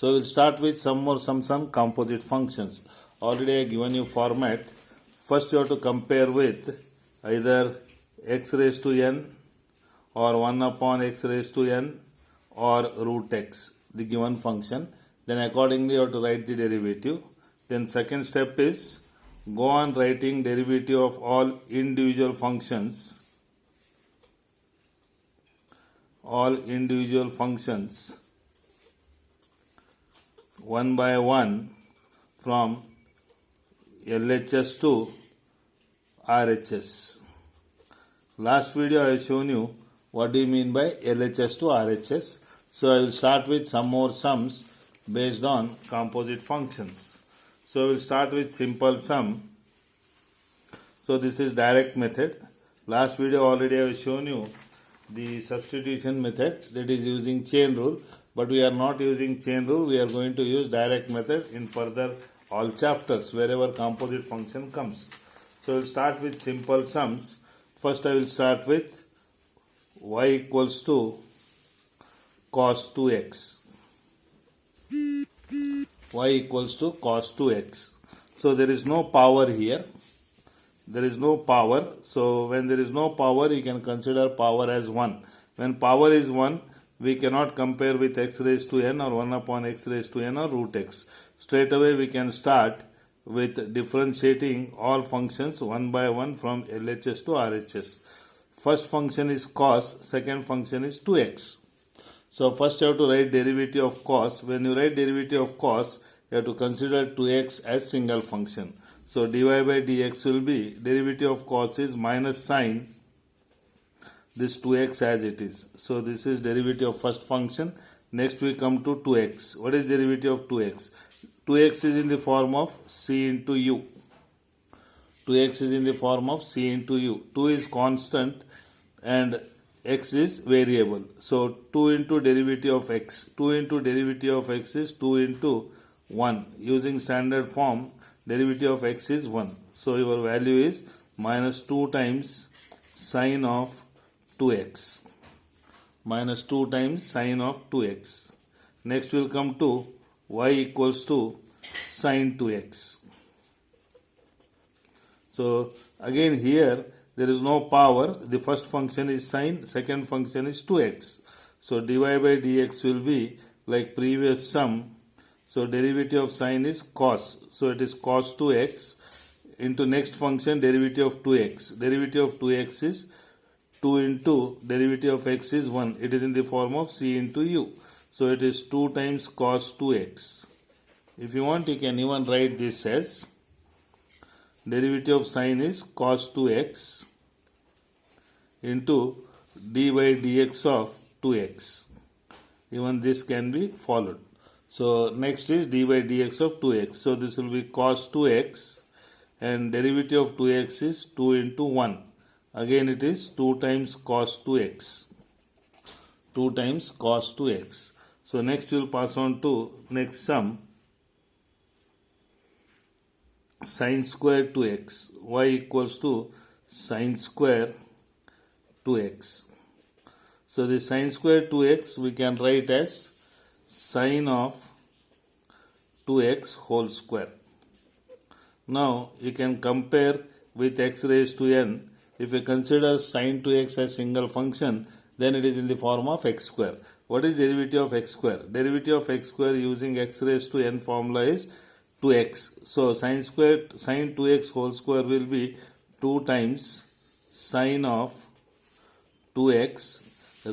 So we'll start with some composite functions. Already I given you format. First you have to compare with either x raised to n or 1 upon x raised to n or root x, the given function. Then accordingly you have to write the derivative. Then second step is go on writing derivative of all individual functions. All individual functions one by one from LHS to RHS. Last video I have shown you what do you mean by LHS to RHS. So I will start with some more sums based on composite functions. So we will start with simple sum. So this is direct method. Last video already I have shown you the substitution method, that is using chain rule, but we are not using chain rule. We are going to use direct method in further all chapters wherever composite function comes. So we'll start with simple sums. First I will start with y equals to cos 2x. Y equals to cos 2x. So there is no power here. There is no power. So when there is no power, you can consider power as 1. When power is 1, we cannot compare with x raised to n or 1 upon x raised to n or root x. Straight away we can start with differentiating all functions one by one from LHS to RHS. First function is cos, second function is 2x. So first you have to write derivative of cos. When you write derivative of cos, you have to consider 2x as single function. So dy by dx will be derivative of cos is minus sine this 2x as it is. So this is derivative of first function. Next we come to 2x. What is derivative of 2x? 2x is in the form of c into u. 2x is in the form of c into u. 2 is constant and x is variable. So 2 into derivative of x. 2 into derivative of x is 2 into 1. Using standard form, derivative of x is 1. So your value is minus 2 times sine of 2x. Minus 2 times sine of 2x. Next we will come to y equals to sine 2x. So again here there is no power. The first function is sine, second function is 2x. So dy by dx will be like previous sum. So derivative of sine is cos. So it is cos 2x into next function derivative of 2x. Derivative of 2x is 2 into derivative of x is 1. It is in the form of c into u. So it is 2 times cos 2x. If you want, you can even write this as derivative of sine is cos 2x into d by dx of 2x. Even this can be followed. So next is d by dx of 2x. So this will be cos 2x and derivative of 2x is 2 into 1. Again it is 2 times cos 2x. 2 times cos 2x. So next we will pass on to next sum. Sine square 2x. Y equals to sine square 2x. So the sine square 2x we can write as sine of 2x whole square. Now you can compare with x raised to n. If you consider sine 2x as single function, then it is in the form of x square. What is derivative of x square? Derivative of x square using x raised to n formula is 2x. So sine 2x whole square will be 2 times sine of 2x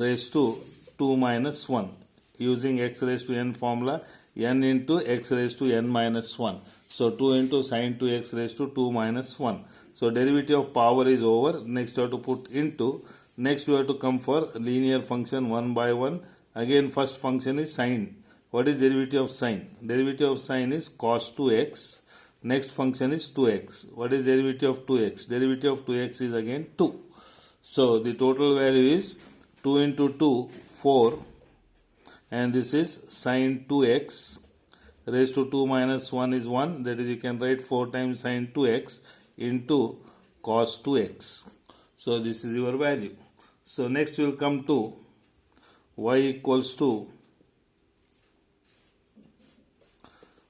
raised to 2 minus 1. Using x raised to n formula, n into x raised to n minus 1. So 2 into sine 2x raised to 2 minus 1. So derivative of power is over. Next you have to put into. Next you have to come for linear function 1 by 1. Again first function is sine. What is derivative of sine? Derivative of sine is cos 2x. Next function is 2x. What is derivative of 2x? Derivative of 2x is again 2. So the total value is 2 into 2, 4. And this is sine 2x raised to 2 minus 1 is 1. That is, you can write 4 times sine 2x into cos 2x. So this is your value. So next we will come to y equals to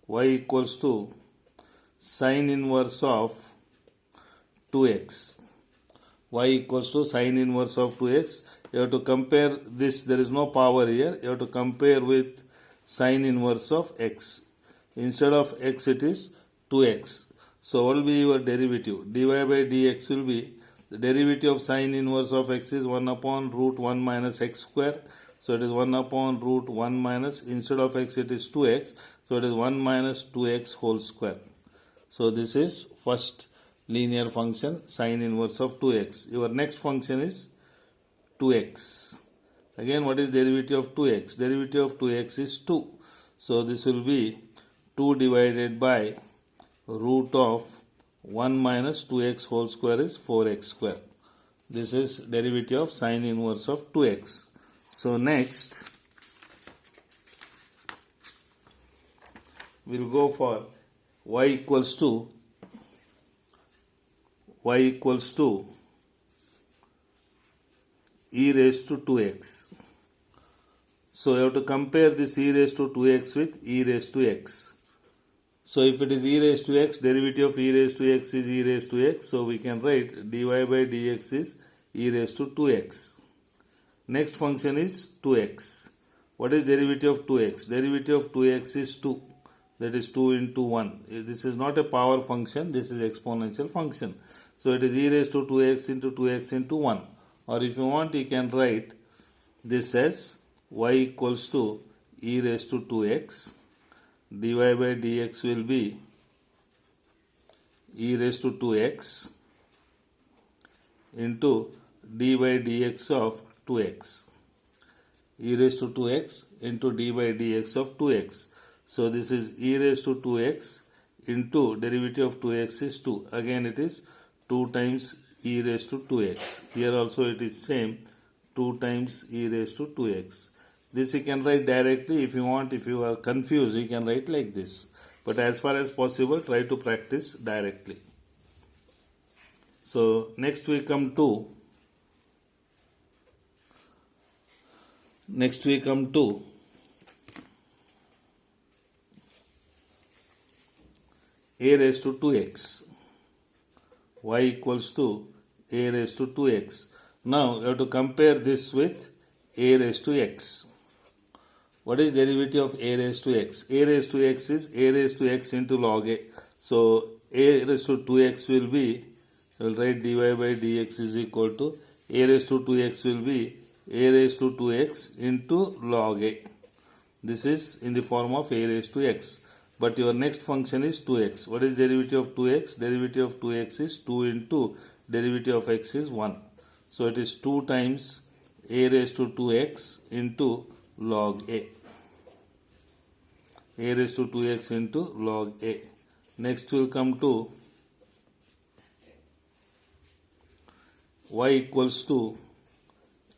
y equals to sine inverse of 2x. Y equals to sine inverse of 2x. You have to compare this, there is no power here, you have to compare with sine inverse of x. Instead of x it is 2x. So what will be your derivative? dy by dx will be, the derivative of sine inverse of x is 1 upon root 1 minus x square. So it is 1 upon root 1 minus, instead of x it is 2x. So it is 1 minus 2x whole square. So this is first linear function, sine inverse of 2x. Your next function is 2x. Again, what is derivative of 2x? Derivative of 2x is 2. So this will be 2 divided by root of 1 minus 2x whole square is 4x square. This is derivative of sine inverse of 2x. So next, we will go for y equals to e raised to 2x. So you have to compare this e raised to 2x with e raised to x. So if it is e raised to x, derivative of e raised to x is e raised to x. So we can write dy by dx is e raised to 2x. Next function is 2x. What is derivative of 2x? Derivative of 2x is 2. That is 2 into 1. This is not a power function, this is exponential function. So it is e raised to 2x into 1. Or if you want, you can write this as y equals to e raised to 2x. dy by dx will be e raised to 2x into d by dx of 2x. E raised to 2x into d by dx of 2x. So this is e raised to 2x into derivative of 2x is 2. Again it is 2 times e raised to 2x. Here also it is same, 2 times e raised to 2x. This you can write directly. If you want, if you are confused, you can write like this. But as far as possible, try to practice directly. So next we come to a raised to 2x. Y equals to a raised to 2x. Now you have to compare this with a raised to x. What is derivative of a raised to x? A raised to x is a raised to x into log a. So a raised to 2x will be, we will write dy by dx is equal to a raised to 2x will be a raised to 2x into log a. This is in the form of a raised to x. But your next function is 2x. What is derivative of 2x? Derivative of 2x is 2 into derivative of x is 1. So it is 2 times a raised to 2x into log a. A raised to 2x into log a. Next we will come to y equals to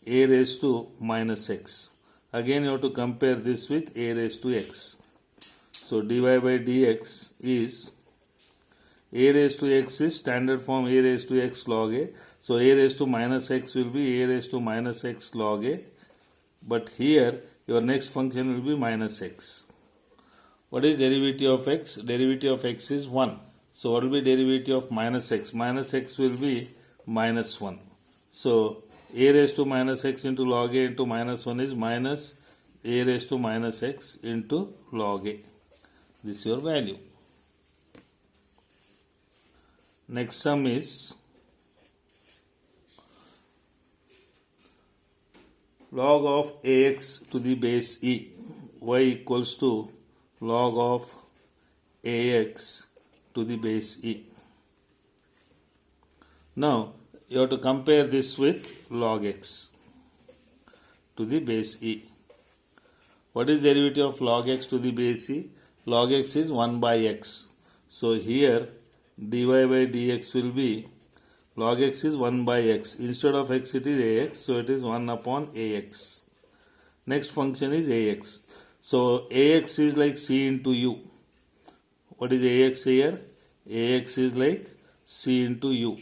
a raised to minus x. Again you have to compare this with a raised to x. So dy by dx is a raised to x is standard form a raised to x log a. So a raised to minus x will be a raised to minus x log a. But here your next function will be minus x. What is derivative of x? Derivative of x is 1. So what will be derivative of minus x? Minus x will be minus 1. So a raised to minus x into log a into minus 1 is minus a raised to minus x into log a. This is your value. Next sum is log of ax to the base e. Y equals to log of ax to the base e. Now you have to compare this with log x to the base e. What is derivative of log x to the base e? Log x is 1 by x. So here dy by dx will be, log x is 1 by x. Instead of x it is ax, so it is 1 upon ax. Next function is ax. So ax is like c into u. What is ax here? Ax is like c into u.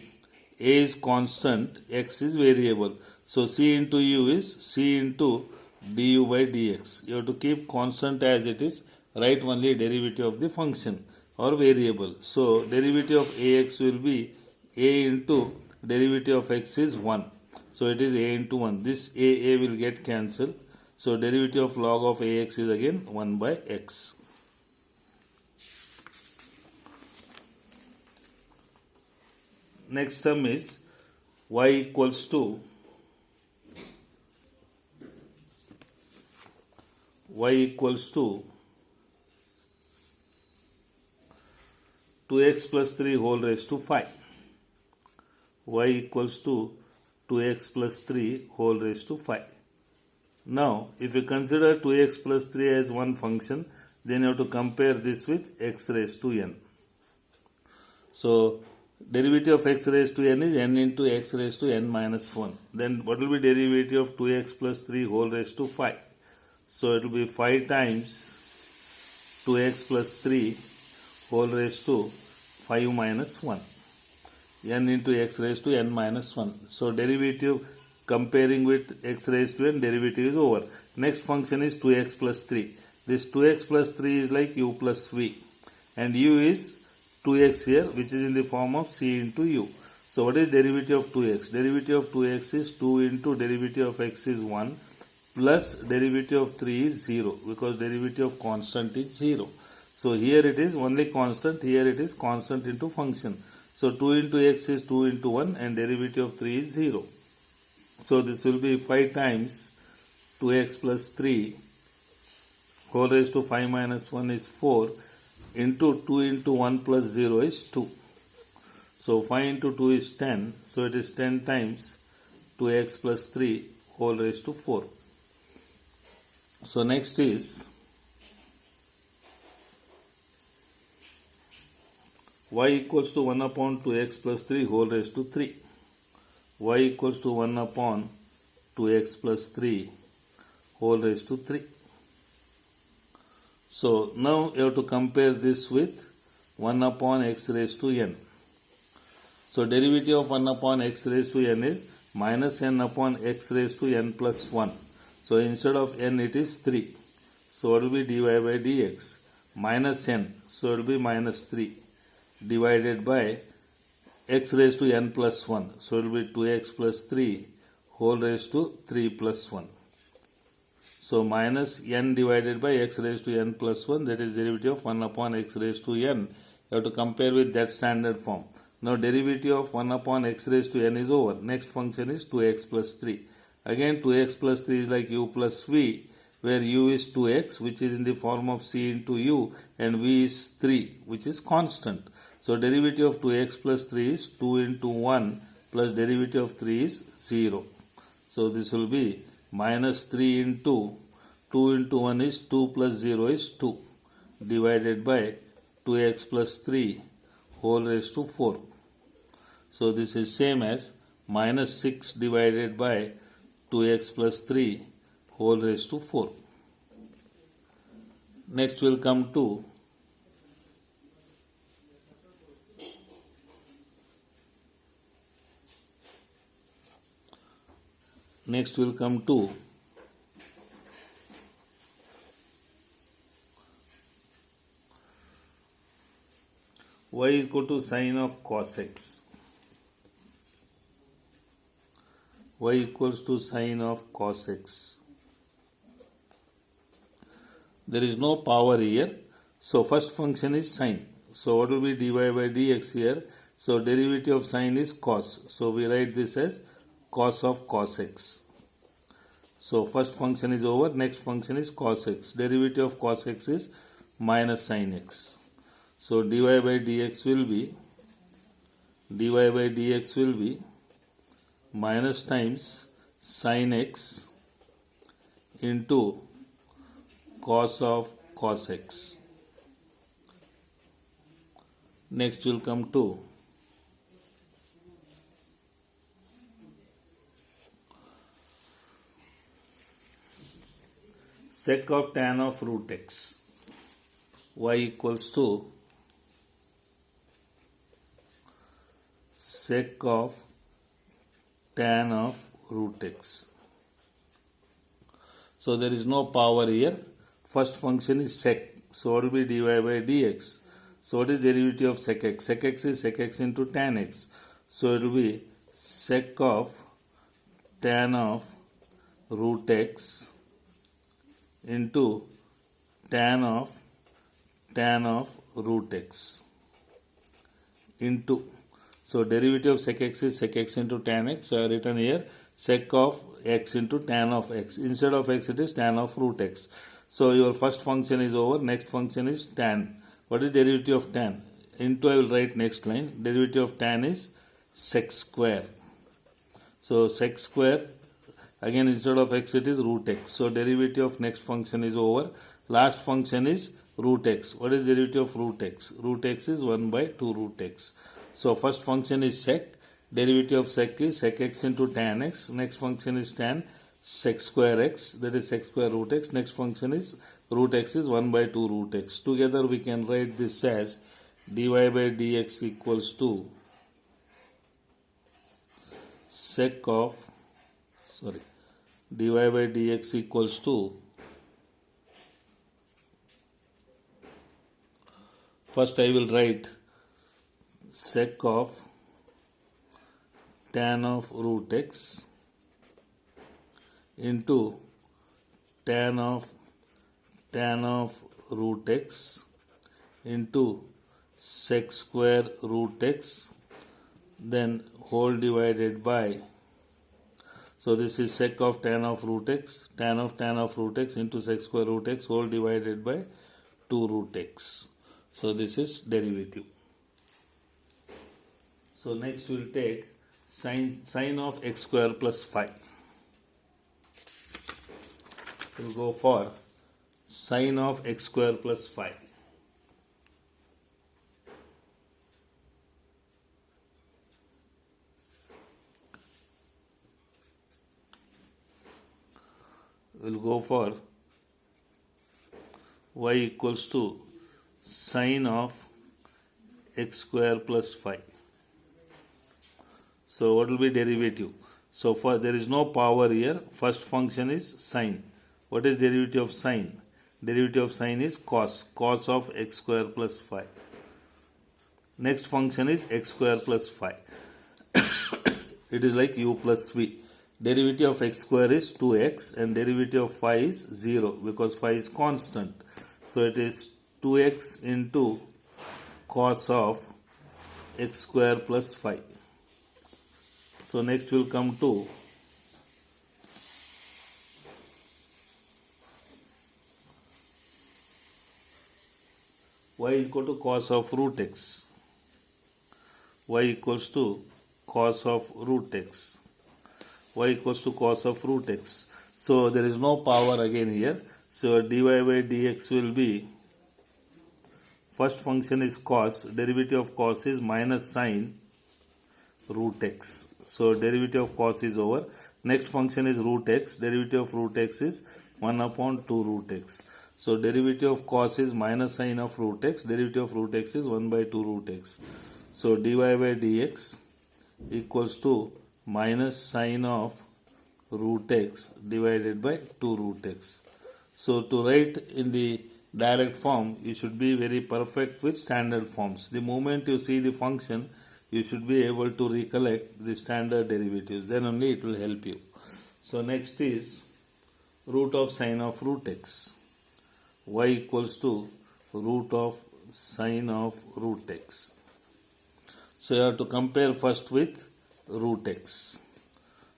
A is constant, x is variable. So c into u is c into du by dx. You have to keep constant as it is. write only derivative of the function or variable. So derivative of ax will be a into derivative of x is 1. So it is a into 1. This a will get cancelled. So derivative of log of ax is again 1 by x. Next sum is y equals to 2x plus 3 whole raised to 5. Y equals to 2x plus 3 whole raised to 5. Now, if you consider 2x plus 3 as one function, then you have to compare this with x raised to n. So, derivative of x raised to n is n into x raised to n minus 1. Then what will be derivative of 2x plus 3 whole raised to 5? So, it will be 5 times 2x plus 3 whole raised to 5 minus 1. N into x raised to n minus 1. So, derivative comparing with x raised to n, derivative is over. Next function is 2x plus 3. This 2x plus 3 is like u plus v. And u is 2x here, which is in the form of c into u. So, what is derivative of 2x? Derivative of 2x is 2 into derivative of x is 1 plus derivative of 3 is 0, because derivative of constant is 0. So, here it is only constant, here it is constant into function. So, 2 into x is 2 into 1 and derivative of 3 is 0. So, this will be 5 times 2x plus 3 whole raised to 5 minus 1 is 4 into 2 into 1 plus 0 is 2. So, 5 into 2 is 10. So, it is 10 times 2x plus 3 whole raised to 4. So, next is y equals to 1 upon 2x plus 3 whole raised to 3. Y equals to 1 upon 2x plus 3 whole raised to 3. So, now you have to compare this with 1 upon x raised to n. So, derivative of 1 upon x raised to n is minus n upon x raised to n plus 1. So, instead of n it is 3. So, it will be dy by dx minus n. So, it will be minus 3 divided by x raised to n plus 1. So, it will be 2x plus 3 whole raised to 3 plus 1. So, minus n divided by x raised to n plus 1, that is derivative of 1 upon x raised to n. You have to compare with that standard form. Now, derivative of 1 upon x raised to n is over. Next function is 2x plus 3. Again 2x plus 3 is like u plus v, where u is 2x, which is in the form of c into u, and v is 3, which is constant. So, derivative of 2x plus 3 is 2 into 1 plus derivative of 3 is 0. So, this will be minus 3 into 2 into 1 is 2 plus 0 is 2 divided by 2x plus 3 whole raised to 4. So, this is same as minus 6 divided by 2x plus 3 whole raised to 4. Next we will come to y is equal to sine of cos x. Y equals to sine of cos x. There is no power here. So, first function is sine. So, what will be dy by dx here? So, derivative of sine is cos. So, we write this as cos of cos x. So, first function is over. Next function is cos x. Derivative of cos x is minus sine x. So, dy by dx will be minus times sine x into cos of cos x. Next we will come to sec of tan of root x. Y equals to sec of tan of root x. So, there is no power here. First function is sec. So what will be dy by dx? So what is derivative of sec x? Sec x is sec x into tan x. So it will be sec of tan of root x into tan of root x into, so derivative of sec x is sec x into tan x. So I have written here sec of x into tan of x. Instead of x it is tan of root x. So your first function is over, next function is tan. What is derivative of tan? Into I will write next line. Derivative of tan is sec square. So sec square, again instead of x it is root x. So derivative of next function is over. Last function is root x. What is derivative of root x? Root x is 1 by 2 root x. So first function is sec. Derivative of sec is sec x into tan x. Next function is tan sec square x, that is sec square root x. Next function is root x is 1 by 2 root x. Together we can write this as dy by dx equals to sec of, dy by dx equals to, first I will write sec of tan of root x into tan of root x into sec square root x, then whole divided by, so this is sec of tan of root x, tan of root x into sec square root x whole divided by 2 root x. So this is derivative. So next we will take sine of x square plus phi. We will go for sine of x square plus phi. We will go for y equals to sine of x square plus phi. So what will be derivative? So for there is no power here. First function is sine. What is derivative of sine? Derivative of sine is cos of x square plus phi. Next function is x square plus phi. It is like u plus v. Derivative of x square is 2x and derivative of phi is 0 because phi is constant. So it is 2x into cos of x square plus phi. So next will come to y equal to cos of root x. Y equals to cos of root x. Y equals to cos of root x. So there is no power again here. So dy by dx will be, first function is cos, derivative of cos is minus sine root x. So derivative of cos is over. Next function is root x. Derivative of root x is 1 upon 2 root x. So derivative of cos is minus sine of root x. Derivative of root x is 1 by 2 root x. So dy by dx equals to minus sine of root x divided by 2 root x. So to write in the direct form, you should be very perfect with standard forms. The moment you see the function, you should be able to recollect the standard derivatives. Then only it will help you. So next is root of sine of root x. Y equals to root of sine of root x. So you have to compare first with root x.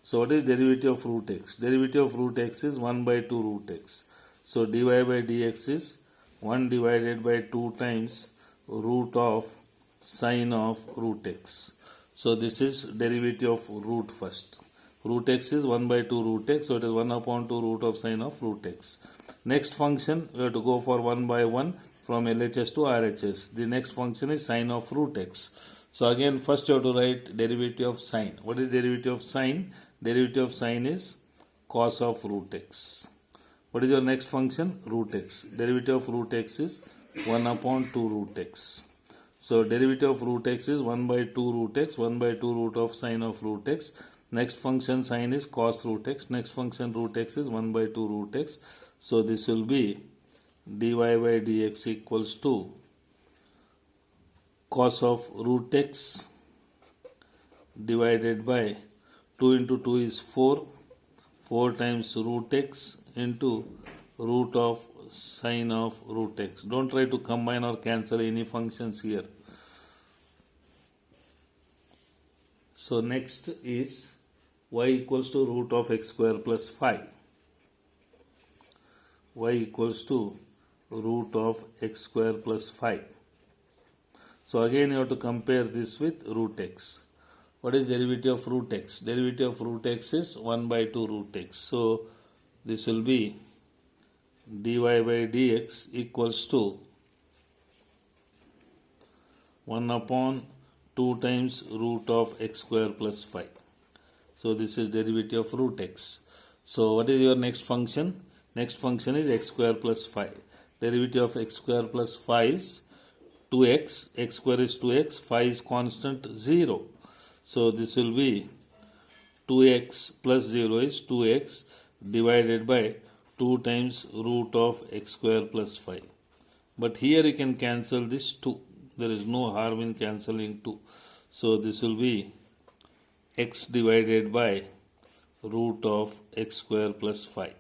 So what is derivative of root x? Derivative of root x is 1 by 2 root x. So dy by dx is 1 divided by 2 times root of sine of root x. So this is derivative of root first. Root x is 1 by 2 root x. So it is 1 upon 2 root of sine of root x. Next function, we have to go for 1 by 1 from LHS to RHS. The next function is sine of root x. So again, first you have to write derivative of sine. What is derivative of sine? Derivative of sine is cos of root x. What is your next function? Root x. Derivative of root x is 1 upon 2 root x. So derivative of root x is 1 by 2 root x, 1 by 2 root of sine of root x. Next function sine is cos root x. Next function root x is 1 by 2 root x. So this will be dy by dx equals to cos of root x divided by 2 into 2 is 4, 4 times root x into root of sine of root x. Don't try to combine or cancel any functions here. So next is y equals to root of x square plus 5. Y equals to root of x square plus 5. So again you have to compare this with root x. What is derivative of root x? Derivative of root x is 1 by 2 root x. So this will be dy by dx equals to 1 upon 2 times root of x square plus 5. So this is derivative of root x. So what is your next function? Next function is x square plus 5. Derivative of x square plus 5 is 2x. X square is 2x. 5 is constant 0. So this will be 2x plus 0 is 2x divided by 2 times root of x square plus 5. But here you can cancel this 2. There is no harm in cancelling 2. So this will be x divided by root of x square plus 5.